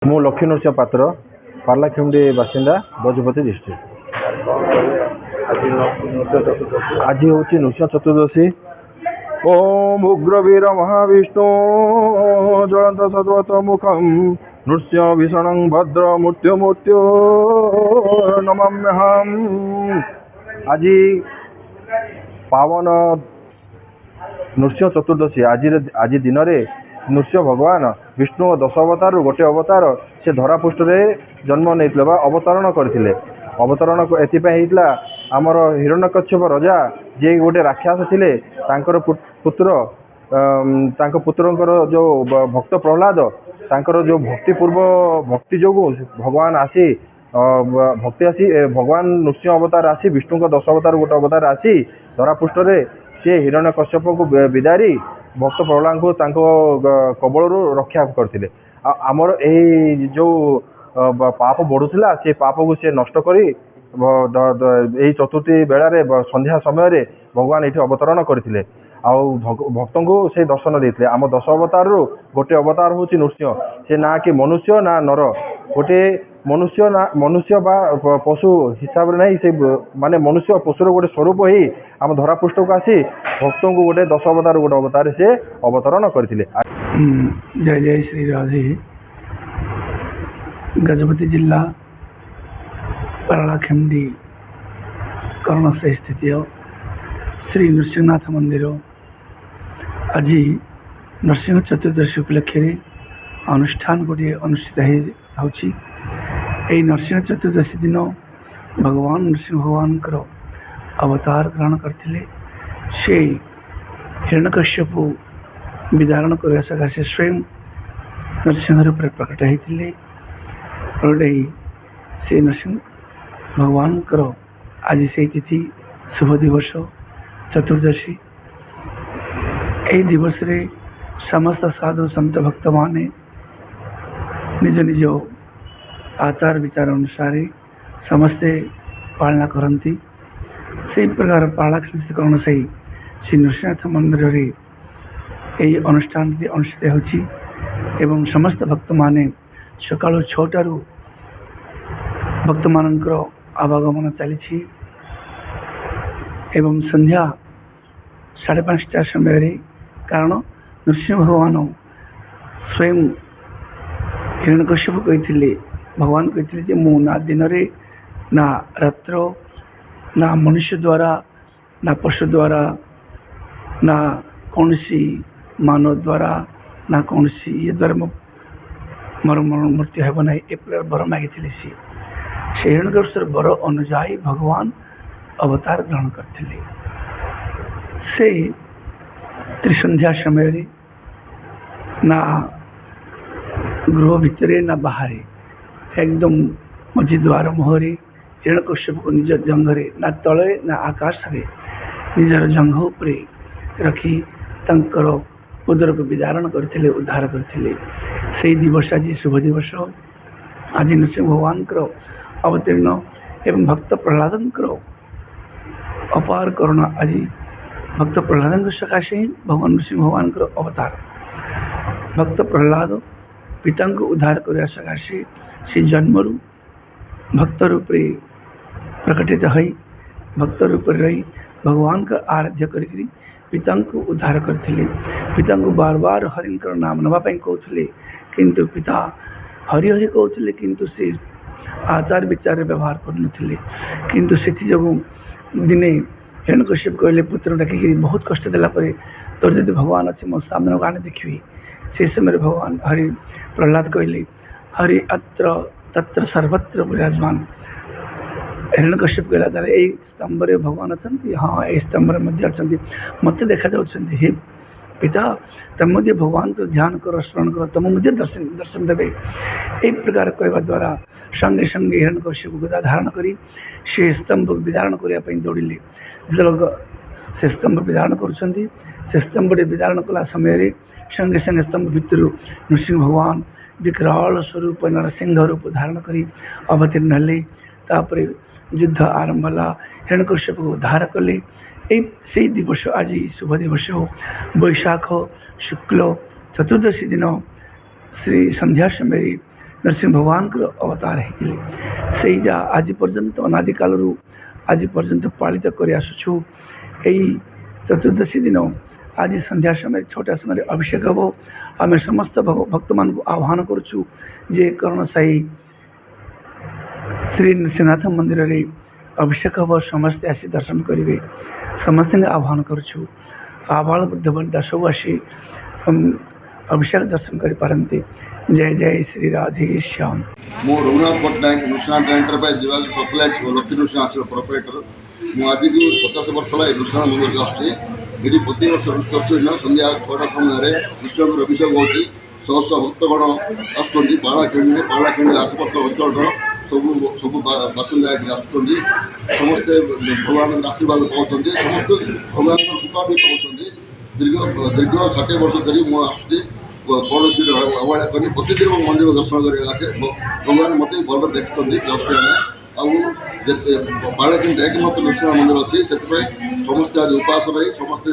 ମୁଁ ଲକ୍ଷ୍ମୀ ନୃସିଂହ ପାତ୍ର ପାରଲାଖେମୁଣ୍ଡି ବାସିନ୍ଦା ଗଜପତି ଡିଷ୍ଟ୍ରିକ୍ଟ। ଆଜି ହେଉଛି ନୃସିଂହ ଚତୁର୍ଦଶୀ। ଓମ୍ ଉଗ୍ରବୀର ମହାବିଷ୍ଣୁ ଜ୍ୱଳନ୍ତ ସଦ୍ୱତ ମୁଖಂ ନୃସିଂହ ଭୀଷଣଂ ଭଦ୍ର ମୃତ୍ୟୁ ନମାମ୍ୟହମ୍। ଆଜି ପାବନ ନୃସିଂହ ଚତୁର୍ଦଶୀ। ଆଜି ଦିନରେ ନୃସିଂହ ଭଗବାନ ବିଷ୍ଣୁ ଦଶ ଅବତାରରୁ ଗୋଟିଏ ଅବତାର ସେ ଧରାପୃଷ୍ଠରେ ଜନ୍ମ ନେଇଥିଲେ ବା ଅବତରଣ କରିଥିଲେ। ଅବତରଣ ଏଥିପାଇଁ ହେଇଥିଲା, ଆମର ହିରଣ୍ୟକଶ୍ୟପ ରାଜା ଯିଏ ଗୋଟେ ରାକ୍ଷସ ଥିଲେ, ତାଙ୍କର ତାଙ୍କ ପୁତ୍ରଙ୍କର ଯେଉଁ ଭକ୍ତ ପ୍ରହ୍ଲାଦ, ତାଙ୍କର ଯେଉଁ ଭକ୍ତି ଯୋଗୁଁ ଭଗବାନ ଭଗବାନ ନୃସିଂହ ଅବତାର ଆସି ବିଷ୍ଣୁଙ୍କ ଦଶ ଅବତାର ଗୋଟେ ଅବତାର ଆସି ଧରାପୃଷ୍ଠରେ ସେ ହିରଣ୍ୟକଶ୍ୟପକୁ ବିଦାରି ଭକ୍ତ ପ୍ରହ୍ଲାଦଙ୍କୁ ତାଙ୍କ କବଳରୁ ରକ୍ଷା କରିଥିଲେ। ଆଉ ଆମର ଏହି ଯେଉଁ ପାପ ବଢ଼ୁଥିଲା, ସେ ପାପକୁ ସେ ନଷ୍ଟ କରି ଏହି ଚତୁର୍ଥୀ ବେଳାରେ ସନ୍ଧ୍ୟା ସମୟରେ ଭଗବାନ ଏଠି ଅବତରଣ କରିଥିଲେ। ଆଉ ଭକ୍ତଙ୍କୁ ସେ ଦର୍ଶନ ଦେଇଥିଲେ। ଆମ ଦଶ ଅବତାରରୁ ଗୋଟିଏ ଅବତାର ହେଉଛି ନୃସିଂହ। ସେ ନା କି ମନୁଷ୍ୟ ନା ନର, ଗୋଟିଏ ମନୁଷ୍ୟ ବା ପଶୁ ହିସାବରେ ନାହିଁ, ସେ ମାନେ ମନୁଷ୍ୟ ପଶୁର ଗୋଟେ ସ୍ୱରୂପ ହେଇ ଆମ ଧରାପୃଷ୍ଠକୁ ଆସି ଭକ୍ତଙ୍କୁ ଗୋଟେ ଦଶ ଅବତାର ଗୋଟେ ଅବତାରରେ ସେ ଅବତରଣ କରିଥିଲେ। जय जय श्री राधे। गजपति जिला पारलाखेमुंडी कर्ण से स्थित श्री नृसिंहनाथ मंदिर आज नृसिंह चतुर्दशी उपलक्षे अनुष्ठान गोटे अनुष्ठित होची। नृसिंह चतुर्दशी दिन भगवान नृसिंह भगवान अवतार ग्रहण करते। से हिरण्यकश्यप विदारण करने सकाशे स्वयं नृसिंह रूप प्रकट होते। से नृसिंह भगवान आज से तिथि शुभ दिवस चतुर्दशी। यही दिवस रे समस्त साधु संत भक्त माने निज निज आचार विचार अनुसार समस्ते पालना करती। से प्रकार पारलाखेमुंडी से श्री नृसिंहनाथ मंदिर रे यही अनुष्ठान अनुष्ठित होची। एवं समस्त भक्त माने सकाल 6टारू भक्त मानकर आवागमन चली एवं संध्या 5:30 समय कारण नृसिंह भगवान स्वयं हिरण्यकश्यप कहते, भगवान कहते मु ना दिन ना रात्र ना मनुष्य द्वारा ना पशु द्वारा ना कौन सी मानव द्वारा ना कौन सी ये द्वारा मोर मृत्यु हेब ना। ए प्रकार बर मागी से हिरण्यकश्यपर बर अनुजाई भगवान अवतार ग्रहण करते। से त्रिसंध्या समय ना गृह भितर ना बाहर एकदम मझी द्वार मुहरे हिरण्यकश्यप को निज जंघरे ना तले ना आकाश में निजर जंघ उपरे रखी तंकर उदर को विदारण करते, उद्धार करते। से दिवस आज शुभ दिवस। आज नृसिंह भगवान अवतीर्ण एवं भक्त प्रहलाद अपार करुणा। आज भक्त प्रहलाद सकाशे ही भगवान नृसिंह भगवान अवतार। भक्त प्रहलाद पिता को उद्धार करने सकाशे से जन्मरू भक्त रूप प्रकटित हो भक्त रूप रही भगवान का आराध्य करी पिता को उद्धार करते। पिता को बार बार हरि नाम नापी कहते, किंतु पिता हरि हरि कहते, किंतु से आचार विचार व्यवहार करुले। किंतु से दिने हिरण्यकश्यप कहले पुत्र डाकिक बहुत कष्ट देलापर तोर जब भगवान अच्छे मो सामने आने देखी। से समय भगवान हरि प्रहलाद कहले हरि अत्र तत्र सर्वत्र विराजमान। हिरण्यकश्यप कहला ताले ए स्तंभ रे भगवान अच्छा। हाँ ये स्तंभ अच्छा मत देखा जाऊँच। हे पिता तुम भगवान को ध्यान कर स्मरण कर तुम दर्शन देवे। एक प्रकार कहवा द्वारा संगे संगे हिरण्यकश्यप गदा धारण करी से स्तंभ विदारण करने दौड़े। जो से स्तंभ विदारण करुँच से स्तंभ विदारण कला समय संगे संगे स्तंभ भितर नृसिंह भगवान विकराल स्वरूप नरसिंह रूप धारण करी अवतीर्ण हेले। तापर युद्ध आरंभ है, हिरण्यकश्यप को उद्धार कले। से दिवस आज शुभ दिवस वैशाख शुक्ल चतुर्दशी दिन श्री संध्या समय नरसिंह भगवान अवतार होते सेटा आज पर्यंत अनादि काल आज पर्यंत पालित कर आसुछु। यही चतुर्दशी दिन आज संध्या समय 6टा समय अभिषेक हम आम समस्त भक्त मान आह्वान करुचु जे करणसाही श्री नृसिंहनाथ मंदिर रे अभिषेक हम समस्ते आसी दर्शन करेंगे समस्त आह्वान करुचु। आबाल वृद्ध वनिता सब आसी अभिषेक दर्शन करें। जय जय श्री राधे श्याम। मो रघुनाथ पट्टनायक नृसिंहनाथ एंटरप्राइज विभाग सप्लाइज लक्ष्मी नृसिंह आश्रम प्रोपरेटर मुझे आज 50 वर्ष है नृसिंह मंदिर को आसुच्छी। ये प्रति वर्ष दिन संध्या 6टा समय विष्णु अभिषेक होती शह शह भक्तगण आसुँच पालाखेड़ी आसपास अंचल सब सब बासिंदा आसुँच समस्ते भगवान आशीर्वाद पाँच समस्त भगवान कृपा भी पाँच। दीर्घ 60 वर्ष धरी मुझे आसुच्छी कौन अवहेला करनी प्रतिदिन मो मंदिर दर्शन करने आसे भगवान मत भल देखते असुविधा आउ बालाकिन एकमात्र नृसिंह मंदिर अच्छी से समस्ते आज उपास रही समस्ते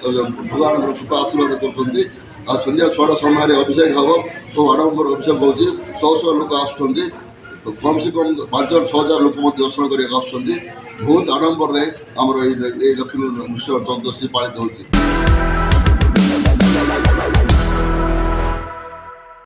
भगवान कृपा आशीर्वाद कर संध्या 6टा समय अभिषेक हम सब आडम्बर अभिषेक हो 100 लोक आसुँच कम से कम 5,000-6,000 लोक दर्शन करने आसुँच बहुत आडम्बर आमर लक्ष्मी नृसिंह चतुर्दशी पालित होती।